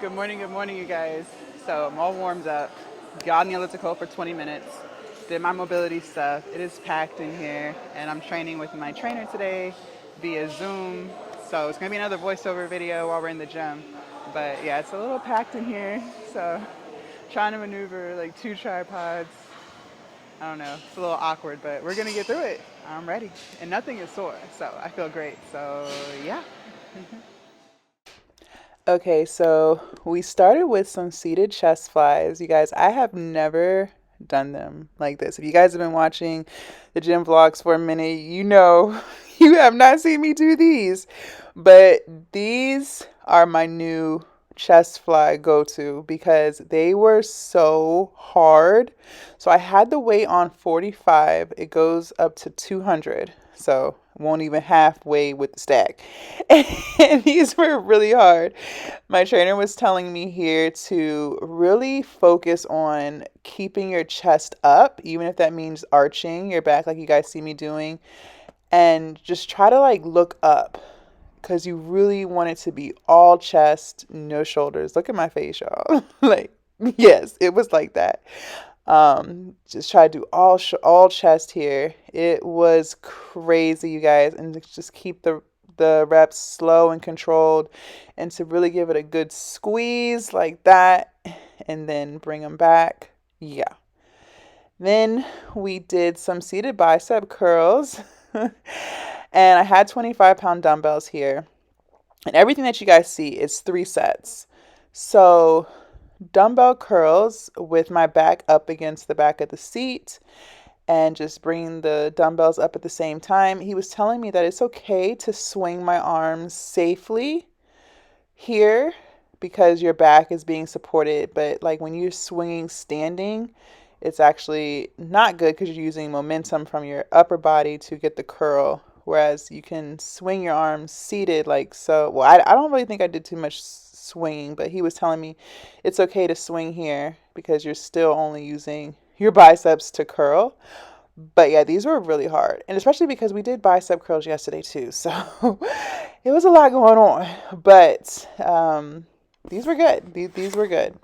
Good morning, you guys. So I'm all warmed up. Got on the elliptical for 20 minutes. Did my mobility stuff. It is packed in here, and I'm training with my trainer today via Zoom. So it's gonna be another voiceover video while we're in the gym. But yeah, it's a little packed in here. So trying to maneuver like two tripods. I don't know. It's a little awkward, but we're gonna get through it. I'm ready, and nothing is sore, so I feel great. So yeah. Okay, so we started with some seated chest flies. You guys, I have never done them like this. If you guys have been watching the gym vlogs for a minute, you know you have not seen me do these. But these are my new chest fly go to because they were so hard. So I had the weight on 45, it goes up to 200. So won't even halfway with the stack. And these were really hard. My trainer was telling me here to really focus on keeping your chest up, even if that means arching your back like you guys see me doing, and just try to like look up because you really want it to be all chest, no shoulders. Look at my face, y'all. Like, yes, it was like that. Just try to do all chest here. It was crazy, you guys, and just keep the reps slow and controlled, and to really give it a good squeeze like that, and then bring them back. Yeah. Then we did some seated bicep curls, and I had 25-pound dumbbells here, and everything that you guys see is 3 sets. So dumbbell curls with my back up against the back of the seat and just bringing the dumbbells up at the same time. He was telling me that it's okay to swing my arms safely here because your back is being supported, but like when you're swinging standing, it's actually not good because you're using momentum from your upper body to get the curl, whereas you can swing your arms seated like so. Well, I don't really think I did too much swinging, but he was telling me it's okay to swing here because you're still only using your biceps to curl. But yeah, these were really hard. And especially because we did bicep curls yesterday too. So it was a lot going on. But these were good. These were good.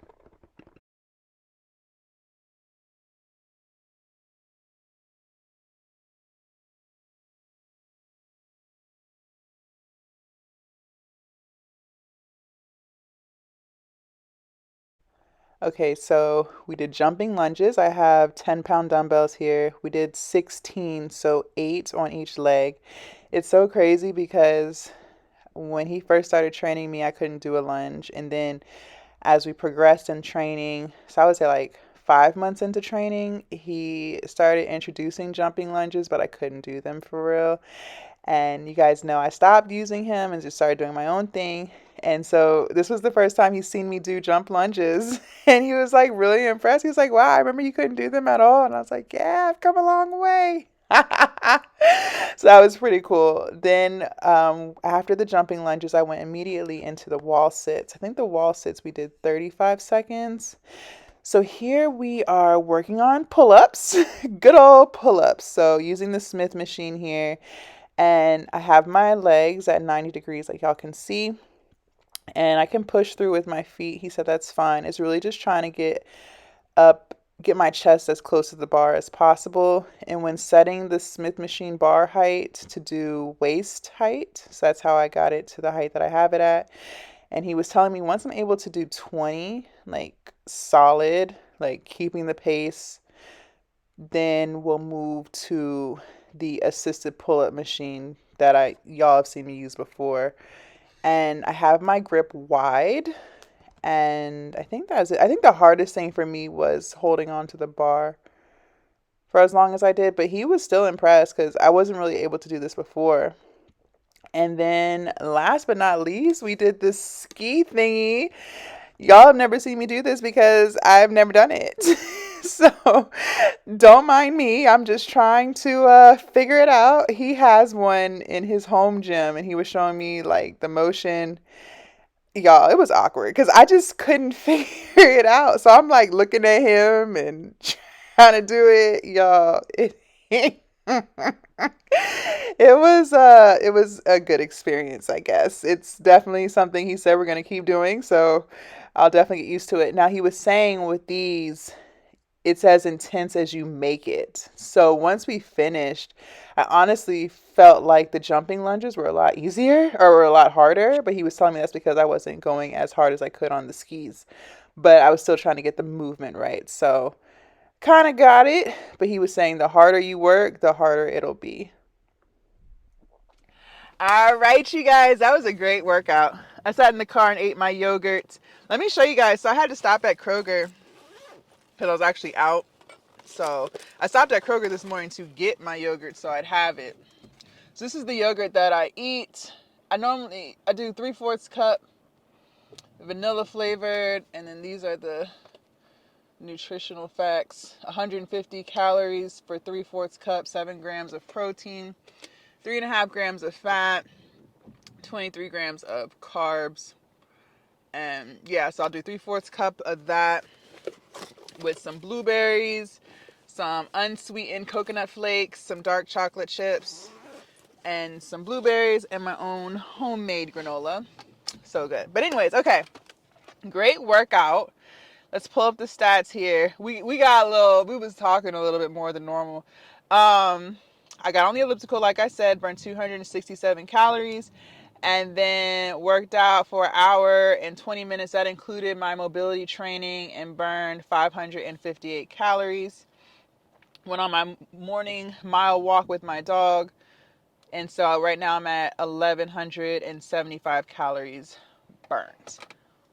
Okay, so we did jumping lunges. I have 10-pound dumbbells here. We did 16, so 8 on each leg. It's so crazy because when he first started training me, I couldn't do a lunge. And then as we progressed in training, so I would say like 5 months into training, he started introducing jumping lunges, but I couldn't do them for real. And you guys know I stopped using him and just started doing my own thing. And so this was the first time he's seen me do jump lunges. And he was like really impressed. He was like, wow, I remember you couldn't do them at all. And I was like, yeah, I've come a long way. So that was pretty cool. Then after the jumping lunges, I went immediately into the wall sits. I think the wall sits we did 35 seconds. So here we are working on pull-ups, good old pull-ups. So using the Smith machine here, and I have my legs at 90 degrees like y'all can see, and I can push through with my feet. He said that's fine. It's really just trying to get my chest as close to the bar as possible. And when setting the Smith machine bar height to do waist height, so that's how I got it to the height that I have it at. And he was telling me once I'm able to do 20, like solid, like keeping the pace, then we'll move to the assisted pull-up machine that y'all have seen me use before. And I have my grip wide, and I think that's it. I think the hardest thing for me was holding on to the bar for as long as I did, but he was still impressed because I wasn't really able to do this before. And then last but not least, we did this ski thingy. Y'all have never seen me do this because I've never done it. So don't mind me. I'm just trying to figure it out. He has one in his home gym and he was showing me like the motion. Y'all, it was awkward because I just couldn't figure it out. So I'm like looking at him and trying to do it. Y'all, it It was a good experience, I guess. It's definitely something he said we're gonna keep doing, so I'll definitely get used to it. Now he was saying with these, it's as intense as you make it. So once we finished, I honestly felt like the jumping lunges were a lot easier or were a lot harder, but he was telling me that's because I wasn't going as hard as I could on the skis. But I was still trying to get the movement right. So kind of got it, but he was saying the harder you work, the harder it'll be. All right, you guys, that was a great workout. I sat in the car and ate my yogurt. Let me show you guys. So I had to stop at Kroger because I was actually out. So I stopped at Kroger this morning to get my yogurt so I'd have it. So this is the yogurt that I eat. I do 3/4 cup vanilla flavored, and then these are the nutritional facts. 150 calories for 3/4 cup, 7 grams of protein, 3.5 grams of fat, 23 grams of carbs. And yeah, so I'll do 3/4 cup of that with some blueberries, some unsweetened coconut flakes, some dark chocolate chips, and some blueberries, and my own homemade granola. So good. But anyways, okay. Great workout. Let's pull up the stats here. We was talking a little bit more than normal. I got on the elliptical, like I said, burned 267 calories, and then worked out for an hour and 20 minutes. That included my mobility training and burned 558 calories. Went on my morning mile walk with my dog, and so right now I'm at 1,175 calories burnt.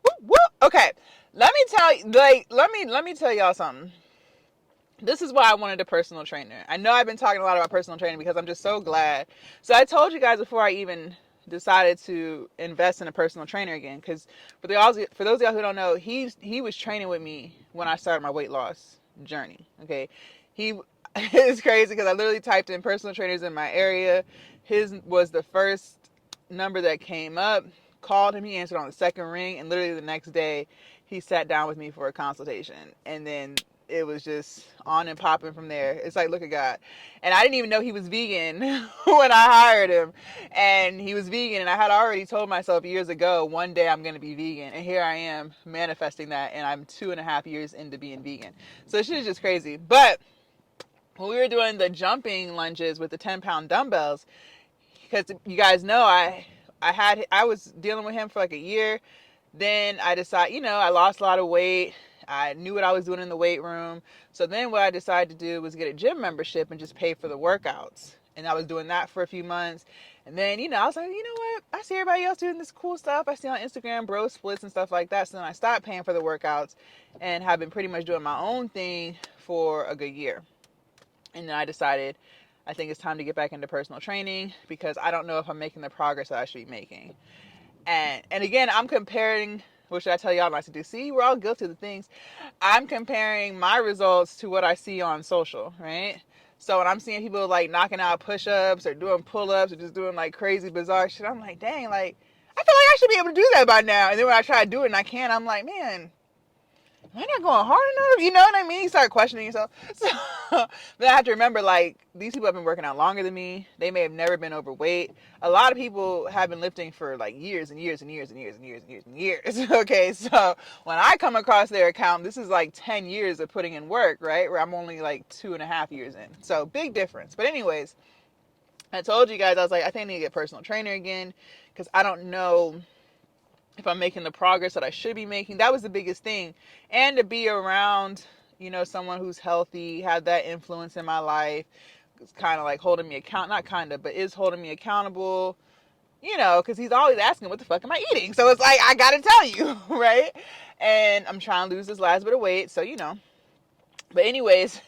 Woo, woo. Okay, let me tell you, let me tell y'all something. This is why I wanted a personal trainer. I know I've been talking a lot about personal training because I'm just so glad. So I told you guys before I even decided to invest in a personal trainer again, because for those of y'all who don't know, he was training with me when I started my weight loss journey. Okay, he it's crazy because I literally typed in personal trainers in my area. His was the first number that came up. Called him, he answered on the second ring, and literally the next day he sat down with me for a consultation, and then it was just on and popping from there. It's like, look at God. And I didn't even know he was vegan when I hired him. And he was vegan, and I had already told myself years ago, one day I'm going to be vegan. And here I am manifesting that, and I'm 2.5 years into being vegan. So shit is just crazy. But when we were doing the jumping lunges with the 10-pound dumbbells, because you guys know I was dealing with him for like a year. Then I decided, I lost a lot of weight. I knew what I was doing in the weight room. So then what I decided to do was get a gym membership and just pay for the workouts. And I was doing that for a few months. And then, I was like, you know what? I see everybody else doing this cool stuff. I see on Instagram, bro splits and stuff like that. So then I stopped paying for the workouts and have been pretty much doing my own thing for a good year. And then I decided I think it's time to get back into personal training because I don't know if I'm making the progress that I should be making. And again, I'm comparing, what should I tell y'all not to do? See, we're all guilty of the things. I'm comparing my results to what I see on social, right? So when I'm seeing people like knocking out push-ups or doing pull-ups or just doing like crazy bizarre shit, I'm like, dang, like I feel like I should be able to do that by now. And then when I try to do it and I can't, I'm like, man, am I not going hard enough? You know what I mean? You start questioning yourself. So then I have to remember, like, these people have been working out longer than me. They may have never been overweight. A lot of people have been lifting for like years and years and years and years and years and years and years. Okay, so when I come across their account, this is like 10 years of putting in work, right? Where I'm only like 2.5 years in. So big difference. But anyways, I told you guys, I was like, I think I need to get a personal trainer again because I don't know if I'm making the progress that I should be making. That was the biggest thing. And to be around, someone who's healthy, had that influence in my life. It's kind of like holding me not kind of, but is holding me accountable, because he's always asking, what the fuck am I eating? So it's like, I got to tell you, right? And I'm trying to lose this last bit of weight. So, but anyways,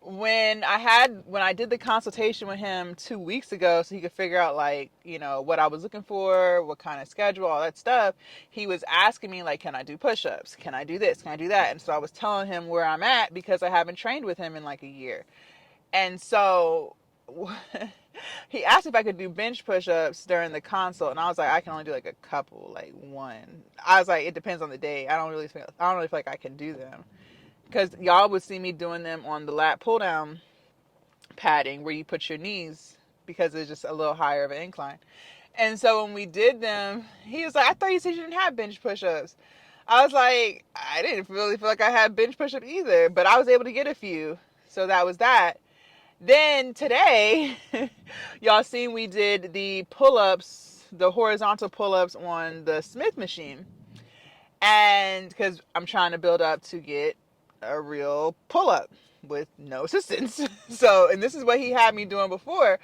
when I did the consultation with him 2 weeks ago so he could figure out like, what I was looking for, what kind of schedule, all that stuff, he was asking me like, can I do push-ups? Can I do this? Can I do that? And so I was telling him where I'm at because I haven't trained with him in like a year. And so he asked if I could do bench push-ups during the consult, and I was like, I can only do like a couple, like one. I was like, it depends on the day. I don't really feel like I can do them because y'all would see me doing them on the lat pull down padding where you put your knees because it's just a little higher of an incline. And so when we did them, he was like, I thought you said you didn't have bench push-ups. I was like, I didn't really feel like I had bench push-ups either, but I was able to get a few. So that was that. Then today, y'all seen we did the pull-ups, the horizontal pull-ups on the Smith machine. And because I'm trying to build up to get a real pull-up with no assistance. So, and this is what he had me doing before,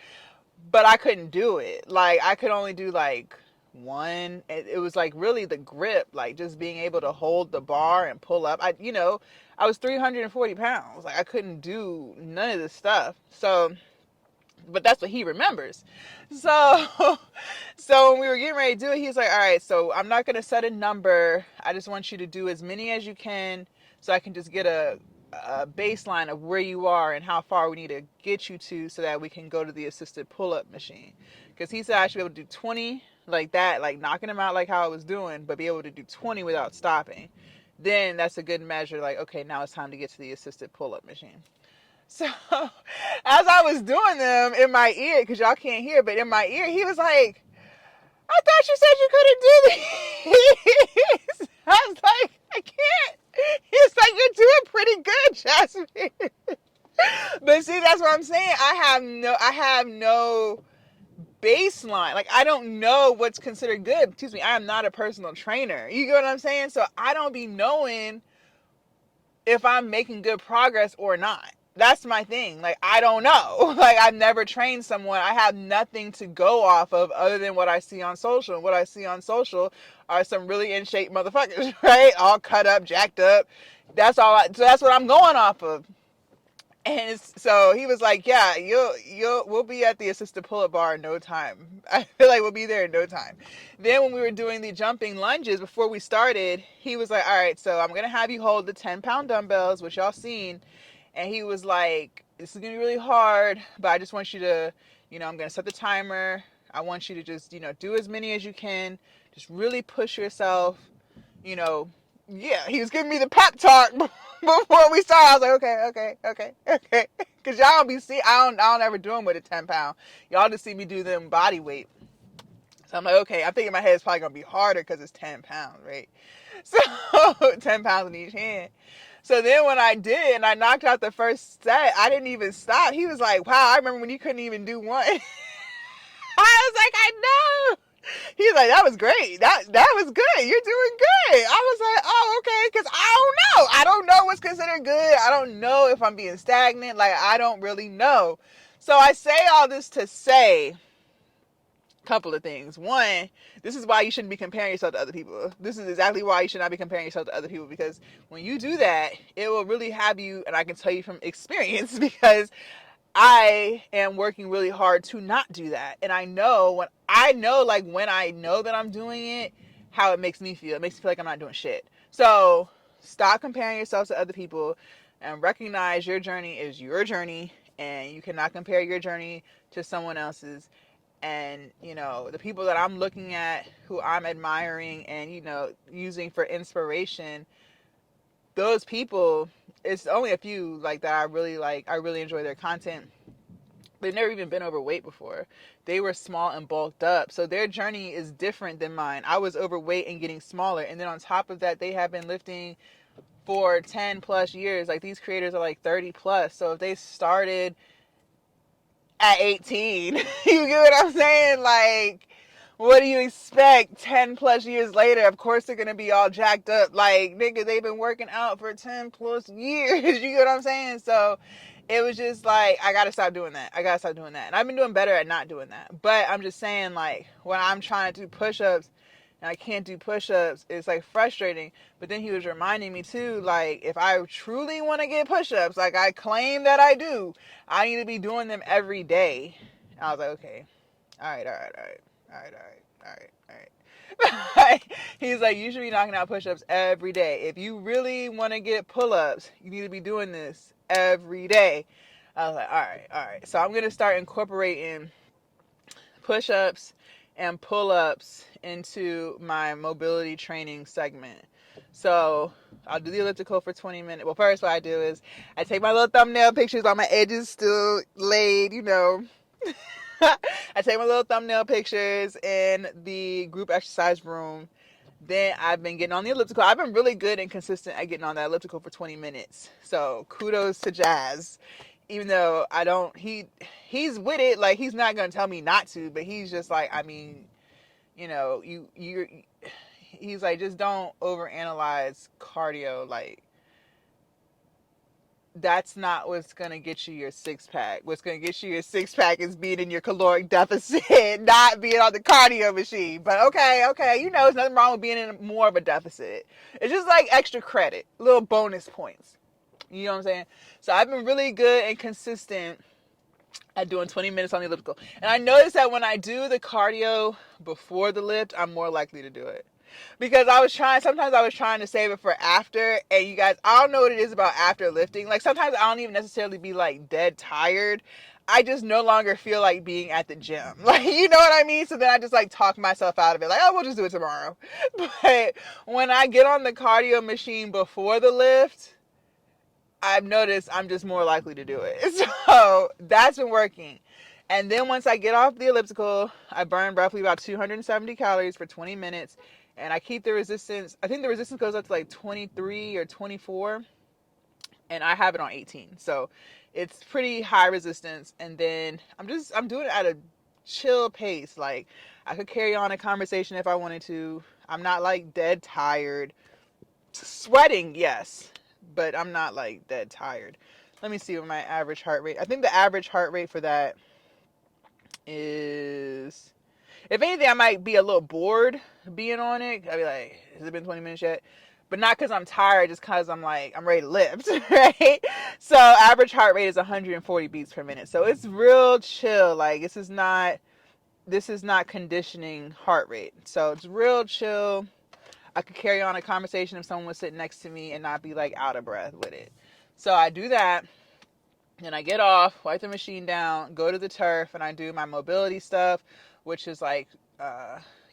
but I couldn't do it. Like, I could only do like one. It was like really the grip, like just being able to hold the bar and pull up. I was 340 pounds. Like, I couldn't do none of this stuff. So, but that's what he remembers. So, so when we were getting ready to do it, he's like, all right, so I'm not going to set a number. I just want you to do as many as you can so I can just get a baseline of where you are and how far we need to get you to so that we can go to the assisted pull-up machine. Because he said I should be able to do 20 like that, like knocking them out like how I was doing, but be able to do 20 without stopping. Then that's a good measure, like, okay, now it's time to get to the assisted pull-up machine. So as I was doing them in my ear, because y'all can't hear, but in my ear, he was like, I thought you said you couldn't do these. I was like, I can't. He's like, you're doing pretty good, Jasmine. But see, that's what I'm saying. I have no baseline. Like, I don't know what's considered good. Excuse me, I am not a personal trainer. You get what I'm saying? So I don't be knowing if I'm making good progress or not. That's my thing. Like, I don't know. Like, I've never trained someone. I have nothing to go off of other than what I see on social. And what I see on social are some really in shape motherfuckers, right? All cut up, jacked up. So that's what I'm going off of. And so he was like, yeah, we'll be at the assisted pull-up bar in no time. I feel like we'll be there in no time. Then when we were doing the jumping lunges before we started, he was like, all right, so I'm going to have you hold the 10-pound dumbbells, which y'all seen. And he was like, this is going to be really hard, but I just want you to, I'm going to set the timer. I want you to just, do as many as you can. Just really push yourself, you know, yeah, he was giving me the pep talk before we started. I was like, okay. Because y'all don't be see, I don't ever do them with a 10-pound. Y'all just see me do them body weight. So I'm like, okay, I'm thinking my head is probably going to be harder because it's 10 pounds, right? So 10 pounds in each hand. So then when I did and I knocked out the first set, I didn't even stop. He was like, wow, I remember when you couldn't even do one. I was like, I know. He's like, that was great. That was good. You're doing good. I was like, oh, okay, because I don't know. I don't know what's considered good. I don't know if I'm being stagnant. Like, I don't really know. So I say all this to say a couple of things. One, this is why you shouldn't be comparing yourself to other people. This is exactly why you should not be comparing yourself to other people, because when you do that, it will really have you, and I can tell you from experience, because I am working really hard to not do that. And I know when I know that I'm doing it, how it makes me feel. It makes me feel like I'm not doing shit. So stop comparing yourself to other people and recognize your journey is your journey, and you cannot compare your journey to someone else's. And, the people that I'm looking at, who I'm admiring and, using for inspiration, those people, it's only a few like that I really like. I really enjoy their content. They've never even been overweight before. They were small and bulked up. So their journey is different than mine. I was overweight and getting smaller. And then on top of that, they have been lifting for 10 plus years. Like, these creators are like 30 plus. So if they started at 18, you get what I'm saying? Like, what do you expect 10 plus years later? Of course they're going to be all jacked up. Like, nigga, they've been working out for 10 plus years. You get what I'm saying? So it was just like, I got to stop doing that. And I've been doing better at not doing that. But I'm just saying, like, when I'm trying to do push-ups and I can't do push-ups, it's like frustrating. But then he was reminding me too, like, if I truly want to get push-ups, like I claim that I do, I need to be doing them every day. I was like, okay, all right. He's like, you should be knocking out push-ups every day. If you really want to get pull-ups, you need to be doing this every day. I was like, all right. So I'm going to start incorporating push-ups and pull-ups into my mobility training segment. So I'll do the elliptical for 20 minutes. Well, first what I do is I take my little thumbnail pictures while my edges still laid, you know. I take my little thumbnail pictures in the group exercise room. Then I've been getting on the elliptical. I've been really good and consistent at getting on that elliptical for 20 minutes. So kudos to Jazz. Even though I don't, he's with it. Like, he's not gonna tell me not to, but he's just like, I mean, you know, he's like, just don't overanalyze cardio. Like, that's not what's gonna get you your six pack. What's gonna get you your six pack is being in your caloric deficit, not being on the cardio machine. But okay, you know, there's nothing wrong with being in more of a deficit. It's just like extra credit, little bonus points. You know what I'm saying? So I've been really good and consistent at doing 20 minutes on the elliptical. And I noticed that when I do the cardio before the lift, I'm more likely to do it. Because sometimes I was trying to save it for after, and you guys, I don't know what it is about after lifting. Like, sometimes I don't even necessarily be like dead tired. I just no longer feel like being at the gym. Like, you know what I mean? So then I just like talk myself out of it. Like, oh, we'll just do it tomorrow. But when I get on the cardio machine before the lift, I've noticed I'm just more likely to do it. So that's been working. And then once I get off the elliptical, I burn roughly about 270 calories for 20 minutes. And I keep the resistance. I think the resistance goes up to like 23 or 24. And I have it on 18. So it's pretty high resistance. And then I'm doing it at a chill pace. Like, I could carry on a conversation if I wanted to. I'm not like dead tired. Sweating, yes, but I'm not like dead tired. Let me see what my average heart rate. I think the average heart rate for that is, if anything, I might be a little bored being on it. I'd be like, has it been 20 minutes yet? But not because I'm tired, just because I'm like, I'm ready to lift, right? So average heart rate is 140 beats per minute. So it's real chill. Like, this is not conditioning heart rate. So it's real chill. I could carry on a conversation if someone was sitting next to me and not be like out of breath with it. So I do that. Then I get off, wipe the machine down, go to the turf, and I do my mobility stuff, which is like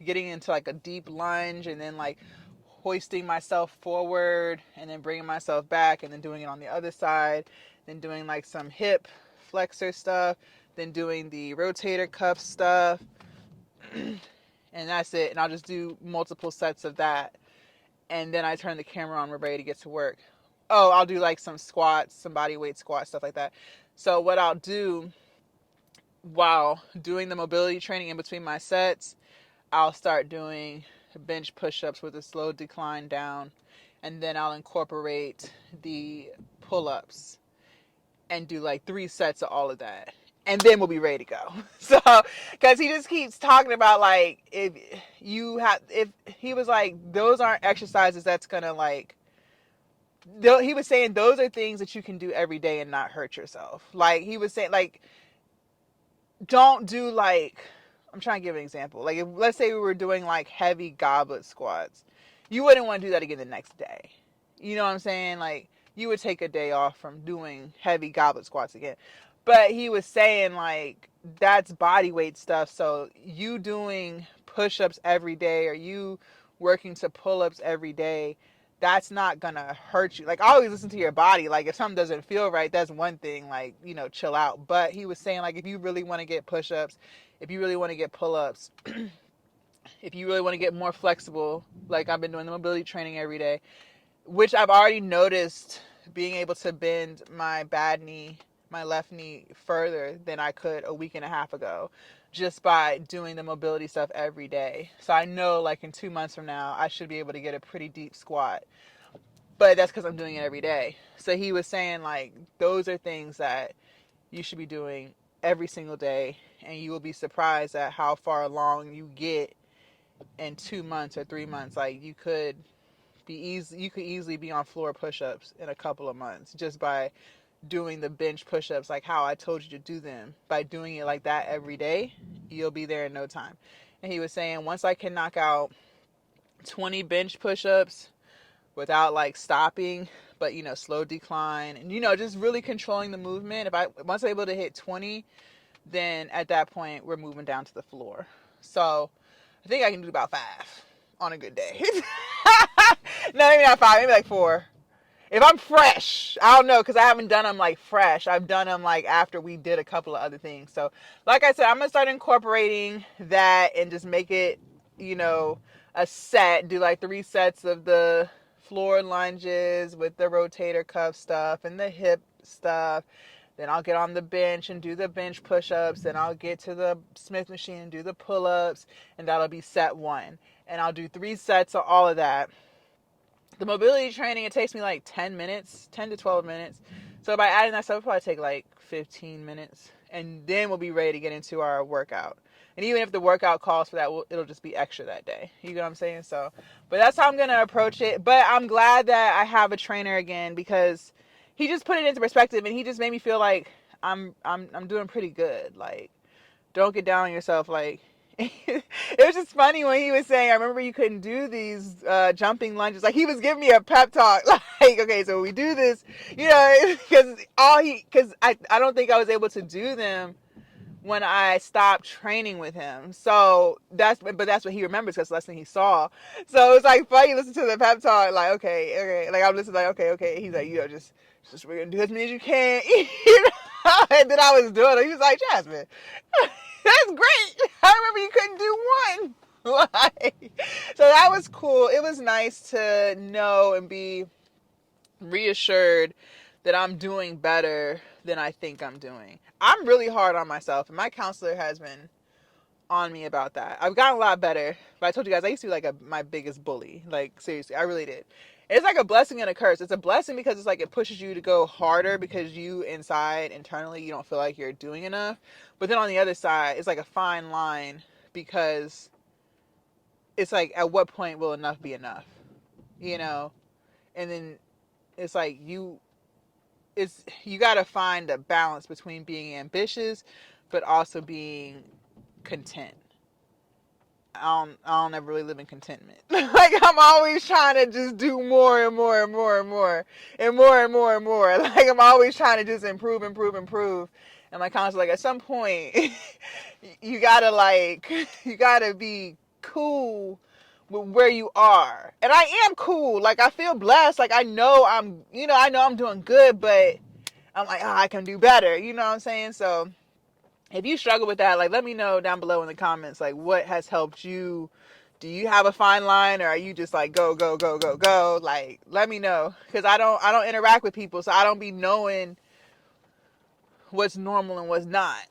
getting into like a deep lunge and then like hoisting myself forward and then bringing myself back and then doing it on the other side, then doing like some hip flexor stuff, then doing the rotator cuff stuff, and that's it. And I'll just do multiple sets of that. And then I turn the camera on. We're ready to get to work. Oh, I'll do like some squats, some body weight squats, stuff like that. So what I'll do while doing the mobility training in between my sets, I'll start doing bench push-ups with a slow decline down. And then I'll incorporate the pull-ups and do like 3 sets of all of that. And then we'll be ready to go. So, because he just keeps talking about like, if he was like, those aren't exercises that's gonna like, he was saying those are things that you can do every day and not hurt yourself. Like, he was saying, like, don't do like, I'm trying to give an example. Like, if, let's say we were doing like heavy goblet squats, you wouldn't want to do that again the next day. You know what I'm saying? Like, you would take a day off from doing heavy goblet squats again. But he was saying like, that's body weight stuff. So you doing push-ups every day, or you working to pull-ups every day, that's not gonna hurt you. Like, always listen to your body. Like, if something doesn't feel right, that's one thing. Like, you know, chill out. But he was saying like, if you really want to get push-ups, if you really want to get pull-ups, if you really want to get more flexible, like I've been doing the mobility training every day, which I've already noticed being able to bend my bad knee, my left knee, further than I could a week and a half ago, just by doing the mobility stuff every day. So I know like in 2 months from now, I should be able to get a pretty deep squat. But that's because I'm doing it every day. So he was saying like, those are things that you should be doing every single day, and you will be surprised at how far along you get in 2 months or 3 months. Like, you could easily be on floor push-ups in a couple of months just by doing the bench push-ups like how I told you to do them. By doing it like that every day, you'll be there in no time. And he was saying once I can knock out 20 bench push-ups without like stopping, but you know, slow decline, and you know, just really controlling the movement. Once I'm able to hit 20, then at that point we're moving down to the floor. So I think I can do about 5 on a good day. No, maybe not 5, maybe like 4. If I'm fresh, I don't know, because I haven't done them like fresh. I've done them like after we did a couple of other things. So, like I said, I'm going to start incorporating that and just make it, you know, a set. Do like 3 sets of the floor lunges with the rotator cuff stuff and the hip stuff. Then I'll get on the bench and do the bench push-ups. Then I'll get to the Smith machine and do the pull-ups. And that'll be set 1. And I'll do 3 sets of all of that. The mobility training, it takes me like 10 minutes, 10 to 12 minutes. So by adding that stuff, it'll probably take like 15 minutes. And then we'll be ready to get into our workout. And even if the workout calls for that, it'll just be extra that day. You know what I'm saying? So, but that's how I'm going to approach it. But I'm glad that I have a trainer again, because he just put it into perspective and he just made me feel like I'm doing pretty good. Like, don't get down on yourself. Like, it was just funny when he was saying, I remember you couldn't do these jumping lunges. Like, he was giving me a pep talk. Like, okay, so we do this, you know, because I don't think I was able to do them when I stopped training with him. So that's what he remembers, because that's the lesson he saw. So it's like funny, listen to the pep talk, like, okay. Like, I'm listening, like, okay. He's like, you know, just we're gonna do as many as you can. You know? And then I was doing it. He was like, Jasmine, that's great. I remember you couldn't do one. Like, so that was cool. It was nice to know and be reassured that I'm doing better than I think I'm doing. I'm really hard on myself, and my counselor has been on me about that. I've gotten a lot better, but I told you guys I used to be like my biggest bully. Like, seriously, I really did. It's like a blessing and a curse. It's a blessing because it's like it pushes you to go harder, because you inside, internally, you don't feel like you're doing enough. But then on the other side, it's like a fine line, because it's like, at what point will enough be enough? You know? And then it's like you got to find a balance between being ambitious but also being content. I don't ever really live in contentment. Like, I'm always trying to just do more and more and more and more and more and more and more. Like, I'm always trying to just improve. And my counselor's like, at some point, you gotta be cool with where you are. And I am cool. Like, I feel blessed. Like, I know I'm doing good, but I'm like, I can do better. You know what I'm saying? So if you struggle with that, like, let me know down below in the comments, like, what has helped you. Do you have a fine line, or are you just like go? Like, let me know, because I don't interact with people, so I don't be knowing what's normal and what's not.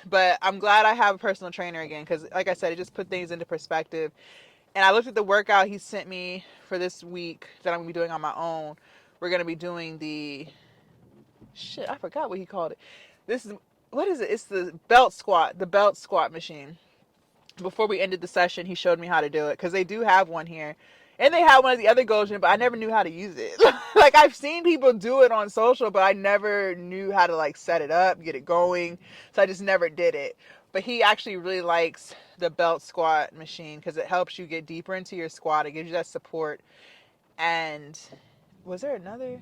But I'm glad I have a personal trainer again, because like I said, it just put things into perspective. And I looked at the workout he sent me for this week that I'm gonna be doing on my own. We're gonna be doing I forgot what he called it. What is it? It's the belt squat machine. Before we ended the session, he showed me how to do it, because they do have one here. And they have one of the other Gojin, but I never knew how to use it. Like, I've seen people do it on social, but I never knew how to, like, set it up, get it going. So I just never did it. But he actually really likes the belt squat machine, because it helps you get deeper into your squat. It gives you that support. And was there another?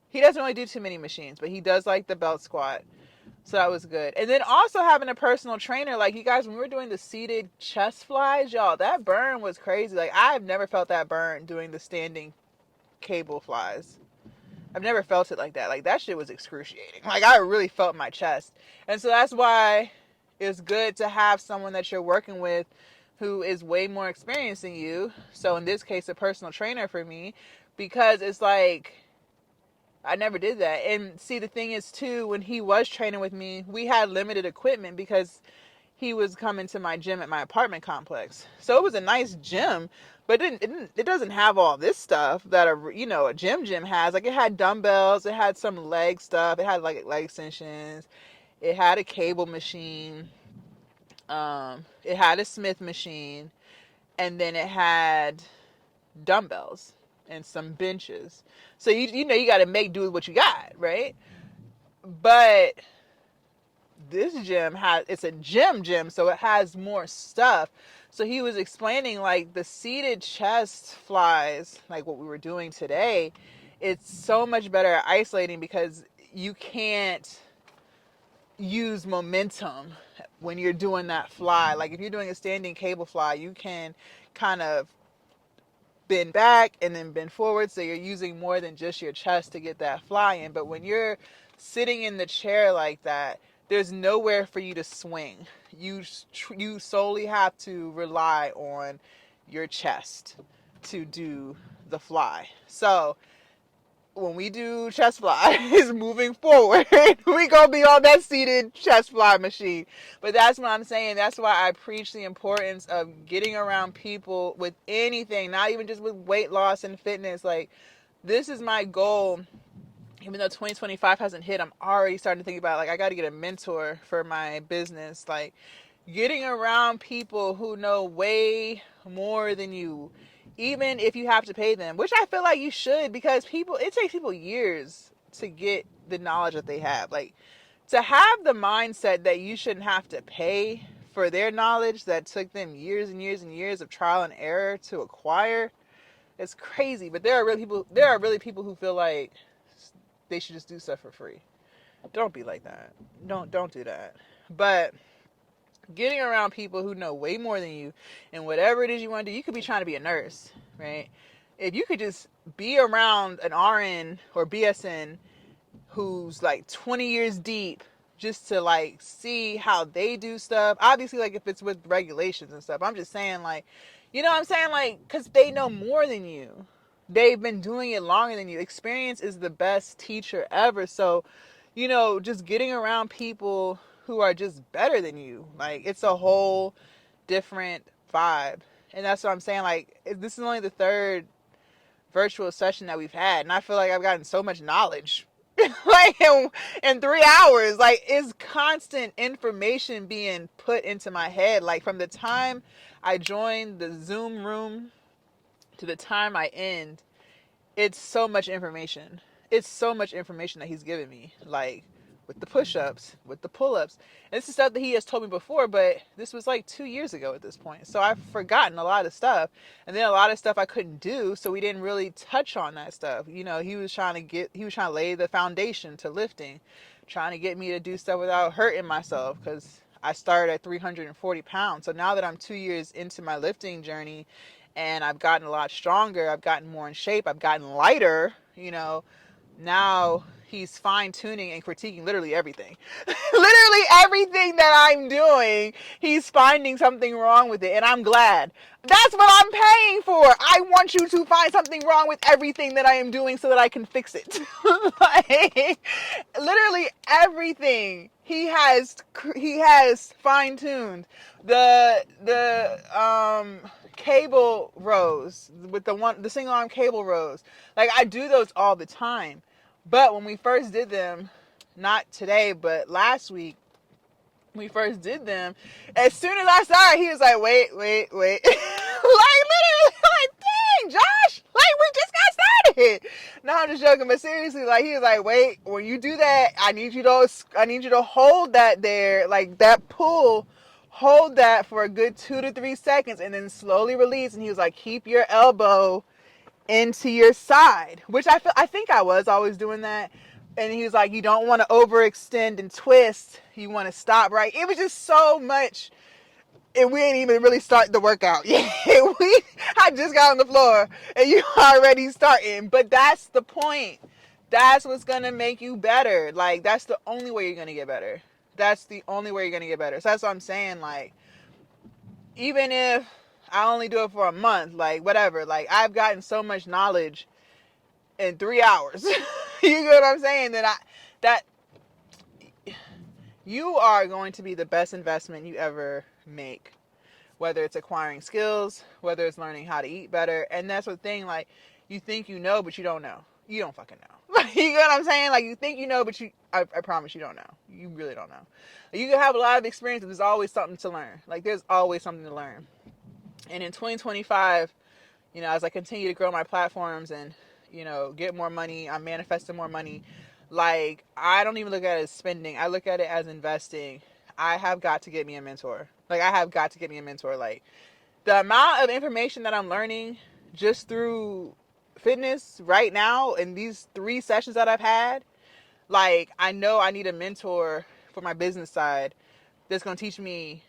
He doesn't really do too many machines, but he does like the belt squat. So that was good. And then also having a personal trainer, like, you guys, when we were doing the seated chest flies, y'all, that burn was crazy. Like, I've never felt that burn doing the standing cable flies. I've never felt it like that. Like, that shit was excruciating. Like, I really felt my chest. And so that's why it's good to have someone that you're working with who is way more experienced than you. So in this case, a personal trainer for me, because it's like, I never did that. And see, the thing is too, when he was training with me, we had limited equipment, because he was coming to my gym at my apartment complex. So it was a nice gym, but it doesn't have all this stuff that a gym has. Like, it had dumbbells, it had some leg stuff, it had like leg extensions, it had a cable machine, it had a Smith machine, and then it had dumbbells and some benches. So you got to make do with what you got, right? But this gym it's a gym, so it has more stuff. So he was explaining, like, the seated chest flies, like what we were doing today, it's so much better at isolating, because you can't use momentum when you're doing that fly. Like if you're doing a standing cable fly, you can kind of bend back and then bend forward, so you're using more than just your chest to get that fly in. But when you're sitting in the chair like that, there's nowhere for you to swing. You solely have to rely on your chest to do the fly. So when we do chest flies moving forward, we gonna be on that seated chest fly machine. But that's what I'm saying. That's why I preach the importance of getting around people with anything, not even just with weight loss and fitness. Like, this is my goal. Even though 2025 hasn't hit, I'm already starting to think about, like, I got to get a mentor for my business. Like, getting around people who know way more than you, even if you have to pay them, which I feel like you should, because it takes people years to get the knowledge that they have. Like, to have the mindset that you shouldn't have to pay for their knowledge that took them years and years and years of trial and error to acquire, it's crazy. But there are really people who feel like they should just do stuff for free. Don't be like that. Don't do that. But getting around people who know way more than you and whatever it is you want to do, you could be trying to be a nurse, right? If you could just be around an RN or BSN who's like 20 years deep, just to like see how they do stuff. Obviously, like if it's with regulations and stuff, I'm just saying, like, you know what I'm saying? Like, because they know more than you. They've been doing it longer than you. Experience is the best teacher ever. So, just getting around people who are just better than you, like, it's a whole different vibe. And that's what I'm saying. Like, this is only the third virtual session that we've had, and I feel like I've gotten so much knowledge like in 3 hours. Like, it's constant information being put into my head. Like, from the time I joined the Zoom room to the time I end, it's so much information. It's so much information that he's given me, like with the push-ups, with the pull-ups. And this is stuff that he has told me before, but this was like 2 years ago at this point. So I've forgotten a lot of stuff. And then a lot of stuff I couldn't do, so we didn't really touch on that stuff. He was trying to lay the foundation to lifting, trying to get me to do stuff without hurting myself, because I started at 340 pounds. So now that I'm 2 years into my lifting journey and I've gotten a lot stronger, I've gotten more in shape, I've gotten lighter, now he's fine tuning and critiquing literally everything. Literally everything that I'm doing, he's finding something wrong with it. And I'm glad. That's what I'm paying for. I want you to find something wrong with everything that I am doing so that I can fix it. Like, literally everything he has fine tuned. The cable rows with the single arm cable rows. Like, I do those all the time. But when we first did them, not today, but last week, we first did them, as soon as I started, he was like, wait. Like, literally, like, dang, Josh, like, we just got started. No, I'm just joking, but seriously, like, he was like, wait, when you do that, I need you to hold that there, like, that pull, hold that for a good 2 to 3 seconds, and then slowly release. And he was like, keep your elbow into your side, which I think I was always doing that. And he was like, you don't want to overextend and twist. You want to stop right. It was just so much. And we ain't even really started the workout yet. I just got on the floor and you already starting. But that's the point. That's what's going to make you better. Like, that's the only way you're going to get better. That's the only way you're going to get better. So that's what I'm saying. Like, even if I only do it for a month, like, whatever, like, I've gotten so much knowledge in 3 hours. You get what I'm saying? That you are going to be the best investment you ever make. Whether it's acquiring skills, whether it's learning how to eat better. And that's the thing, like, you think you know, but you don't know. You don't fucking know. Like, you know what I'm saying? Like, you think you know, but I promise you don't know. You really don't know. You can have a lot of experience, but there's always something to learn. Like, there's always something to learn. And in 2025, as I continue to grow my platforms and, get more money, I'm manifesting more money. Like, I don't even look at it as spending. I look at it as investing. I have got to get me a mentor. Like, the amount of information that I'm learning just through fitness right now in these 3 sessions that I've had, like, I know I need a mentor for my business side that's going to teach me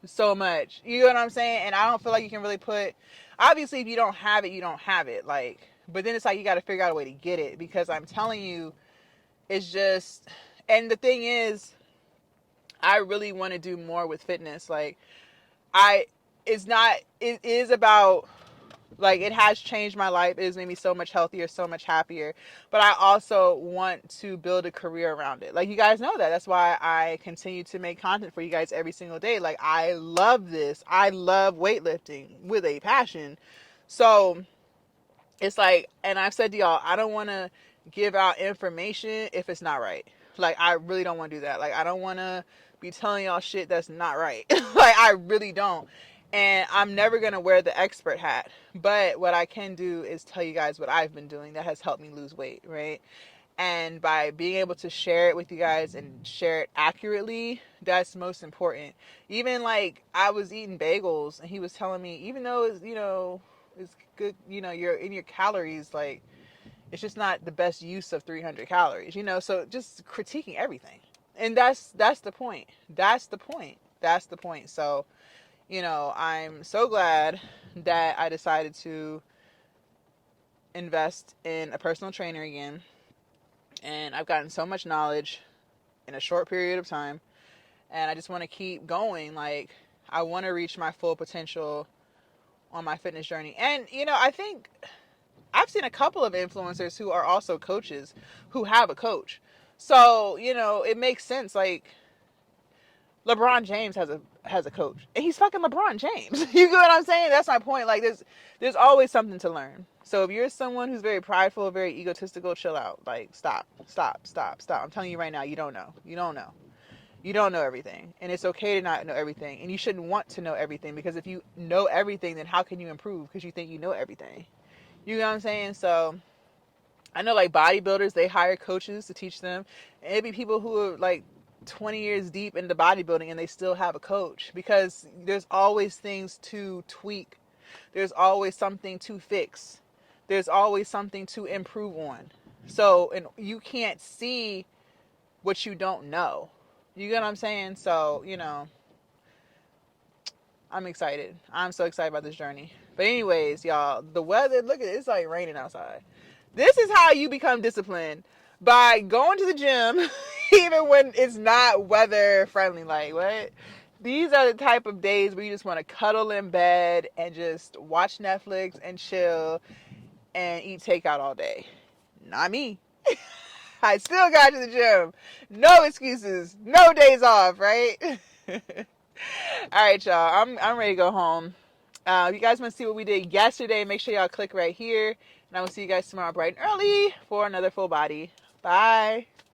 so much. You know what I'm saying? And I don't feel like you can really put, obviously if you don't have it, you don't have it. Like, but then it's like you got to figure out a way to get it, because I'm telling you, it's just, and the thing is, I really want to do more with fitness. Like, I, it's not, it is about, like, it has changed my life. It has made me so much healthier, so much happier. But I also want to build a career around it. Like, you guys know that. That's why I continue to make content for you guys every single day. Like, I love this. I love weightlifting with a passion. So it's like, and I've said to y'all, I don't want to give out information if it's not right. Like, I really don't want to do that. Like, I don't want to be telling y'all shit that's not right. Like, I really don't. And I'm never going to wear the expert hat. But what I can do is tell you guys what I've been doing that has helped me lose weight, right? And by being able to share it with you guys and share it accurately, that's most important. Even like, I was eating bagels and he was telling me, even though it's, it's good, you're in your calories, like, it's just not the best use of 300 calories, so just critiquing everything. And that's the point. That's the point. That's the point. So, I'm so glad that I decided to invest in a personal trainer again. And I've gotten so much knowledge in a short period of time. And I just want to keep going. Like, I want to reach my full potential on my fitness journey. And, I think I've seen a couple of influencers who are also coaches who have a coach. So, it makes sense. Like, LeBron James has a coach, and he's fucking LeBron James. You get what I'm saying? That's my point. Like, there's always something to learn. So if you're someone who's very prideful, very egotistical, chill out. Like, stop. I'm telling you right now, you don't know. You don't know. You don't know everything, and it's okay to not know everything, and you shouldn't want to know everything, because if you know everything, then how can you improve? Because you think you know everything. You know what I'm saying? So I know, like, bodybuilders, they hire coaches to teach them. And it'd be people who are like 20 years deep into bodybuilding and they still have a coach, because there's always things to tweak. There's always something to fix. There's always something to improve on. So, and you can't see what you don't know. You get what I'm saying? So, I'm excited. I'm so excited about this journey. But anyways, y'all, the weather, look at it, it's like raining outside. This is how you become disciplined, by going to the gym even when it's not weather friendly. Like, what? These are the type of days where you just want to cuddle in bed and just watch Netflix and chill and eat takeout all day. Not me. I still got to the gym. No excuses. No days off, right? All right, y'all. I'm ready to go home. If you guys want to see what we did yesterday, make sure y'all click right here. And I will see you guys tomorrow bright and early for another full body. Bye.